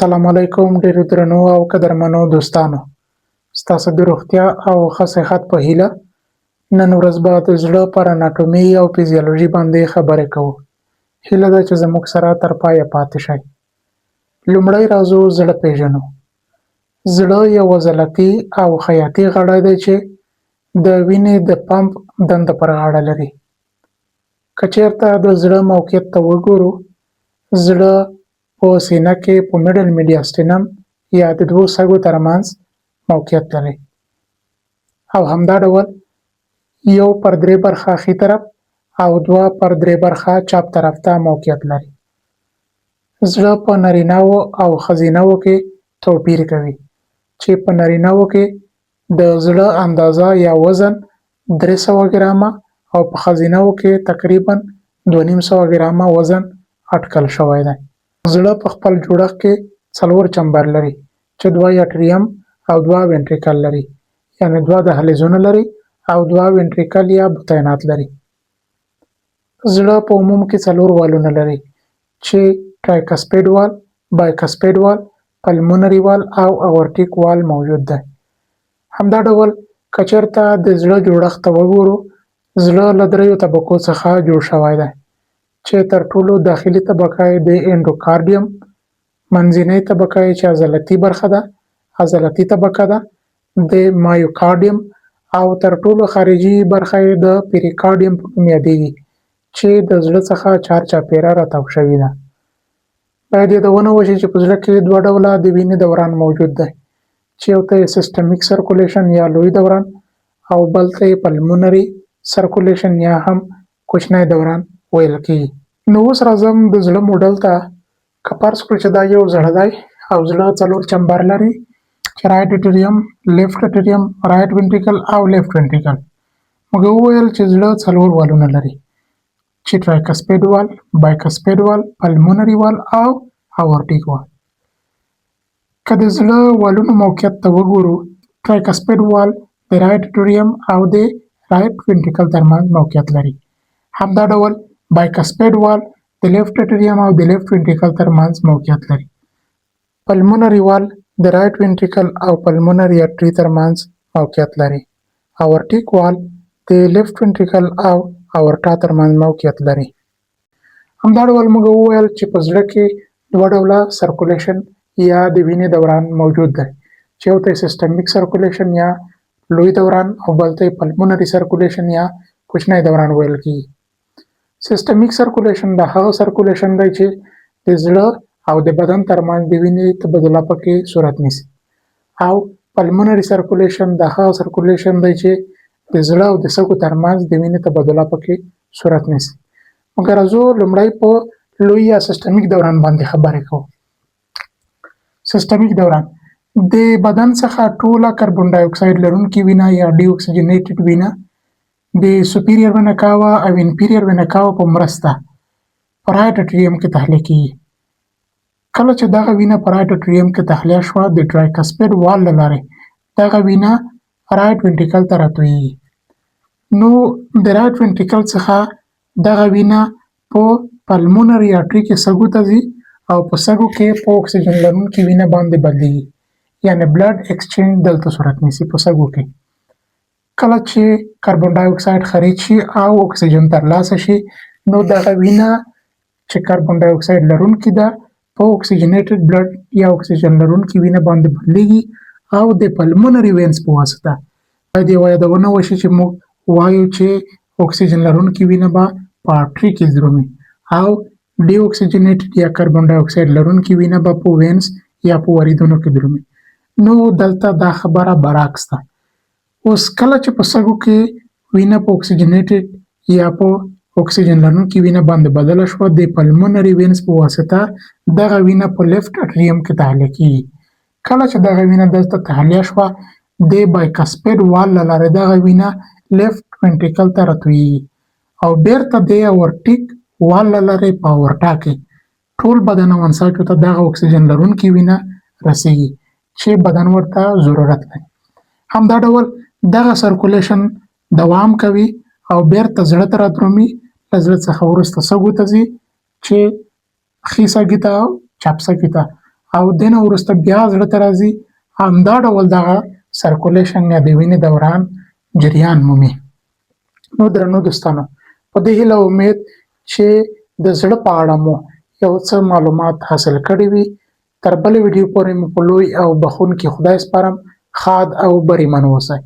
سلام علیکم ډیرو درنو او قدرمنو دوستانو ستاسو د روغتیا او ښه صحت په هیله نن ورځ به د زړه پر اناټومي او فزیولوژي باندې خبرې کوو. هیله ده چې زموږ سره تر پایه پاتې شئ. لومړی راځو زړه پیژنو. زړه یو عضلاتي او حیاتي غړی دی چې د وینې د پمپ دنده پر غاړه لري. که چیرته د زړه موقعیت ته وګورو، زړه په سینه کې په میډل میډیاستینم یا د دوو سږو ترمنځ موقعیت لري او همدا ډول 1/3 برخه ښي طرف او 2/3 برخه چپ طرف ته موقعیت لري. زړه په نارینه‌وو او ښځینه‌وو کې توپیر کوي چې په نارینه‌وو کې د زړه اندازه یا وزن 300 ګرامه او په ښځینه‌وو کې تقریبا 250 ګرامه وزن اټکل شوی دی. زړه په خپل جوړښت کې 4 چمبر لري چې 2 اټریم او 2 وینټریکل لري، یعنی 2 دهلیزونه لري او 2 وینټریکل یا بطینات لري. زړه په عموم کې 4 والونه لري چې ټرایکسپیډ وال، بایکسپیډ وال، پلمونري وال او اورټیک وال موجود دی. همدا ډول که چیرته د زړه جوړښت ته وګورو، زړه له 3 طبقو څخه جوړ شوی دی چې تر ټولو داخلي طبقه یې د انډوکارډیم، منځنۍ طبقه یې چې عضلاتي برخه ده، عضلاتي طبقه ده د مایوکارډیم او تر ټولو خارجي برخه یې د پیریکارډیم په نوم یادیږي چې د زړه څخه چارچاپیره راتاو شوې ده. باید یادونه وشي چې په زړه کې 2 ډوله د وینې دوران موجود دی چې یو ته یې سیسټمیک سرکولیشن یا لوی دوران او بل ته یې پلمونري سرکولیشن یا هم کوچنی دوران ویل کېږي. نو اوس راځم د زړه موډل ته. که فرض کړو چې دا یو زړه دی او زړه 4 چمبر لري چې رایټ اټریم، لیفټ اټریم، رایټ وینټریکل او لیفټ وینټریکل. موږ وویل چې زړه 4 والونه لري چې ټرایکسپیډ وال، بایکسپیډ وال، پلمونري وال او اورټیک وال. که د زړه والونو موقعیت ته وګورو، ټرایکسپیډ وال د رایټ اټریم او د رایټ وینټریکل ترمنځ موقعیت لري. همدا ډول بایکسپیډ وال د لیفټ اټریم او د لیفټ وینټریکل ترمنځ موقعیت لري. پلمونري وال د رایټ وینټریکل او پلمونري ارټري ترمنځ موقعیت لري. اورټیک وال د لیفټ وینټریکل او اورټا ترمنځ موقعیت لري. همدا ډول موږ وویل چې په زړه کې 2 ډوله سرکولیشن یا د وینې دوران موجود دی چې یو ته سیسټمیک سرکولیشن یا لوی دوران او بل ته پلمونري سرکولیشن یا کوچنی دوران ویل کېږي. سیسټمیک سرکولیشن د هغه سرکولیشن دی چې د زړه او د بدن ترمنځ د وینې تبادله پکې صورت نیسي، او پلمونري سرکولیشن د هغه سرکولیشن دی چې د زړه او د سږو ترمنځ د وینې تبادله پکې صورت نیسي. موږ راځو لومړی په لوی یا سیسټمیک دوران باندې خبرې کوو. سیسټمیک دوران د بدن څخه ټوله کاربن ډای اکساید لرونکې وینه یا ډي اکسیجنیټډ وینه د سوپیریر وینا کاوا او انفیریر وینا کاوا په مرسته په رایټ اټریم کې تحلیه کېږي. کله چې دغه وینه په رایټ اټریم کې تحلیه شوه، د ټرایکسپیډ وال له لارې دغه وینه رایټ وینټریکل ته راتویږي. نو د رایټ وینټریکل څخه دغه وینه په پلمونري ارټري کې سږو ته ځي او په سږو کې په اکسیجن لرونکې وینه باندې بدلیږي، یعنی بلډ ایکسچینج دلته صورت نیسي په سږو کې. کله چې کاربن ډای اکساید خارج شي او اکسیجن ترلاسه شي، نو دغه وینه چې کاربن ډای اکساید لرونکې ده په اکسیجنیټډ بلډ یا اکسیجن لرونکې وینه باندې بدلیږي او د پلمونري وینز په واسطه باید یوه یادونه وشي چې موږ وایو چې اکسیجن لرونکې وینه به په ارټري کې درومي او ډي اکسیجنیټډ یا کاربن ډای اکساید لرونکې وینه به په وینز یا په وریدونو کې درومي. نو دلته دا خبره برعکس ده. اوس کله چې په سږو کې وینه په اکسیجنیټډ یا په اکسیجن لرونکې وینه باندې بدله شوه، د پلمونري وینز په واسطه دغه وینه په لیفټ اټریم کې تحلیه کېږي. کله چې دغه وینه دلته تحلیه شوه، د بایکسپیډ وال له لارې دغه وینه لیفټ وینټریکل ته راتویږي او بیرته د اورټیک وال له لارې په اورټا کې ټول بدن او انساجو ته دغه اکسیجن لرونکې وینه رسیږي چې بدن ورته ضرورت لري. همدا ډول دغه سرکولیشن دوام کوي او بیرته زړه ته رادرومي، له زړه څخه وروسته سږو ته ځي چې ښي سږي ته او چپ سږي ته، او دنه وروسته بیا زړه ته راځي، همدا ډول دغه سرکولیشن یا د وینې دوران جریان مومي. نو درنو دوستانو، په دې هیله او امید چې د زړه په اړه مو یو څه معلومات حاصل کړي وي. تر بلې ویډیو پورې مو په لوی او بخښونکي خدای سپارم. ښاد او بریمن اوسئ.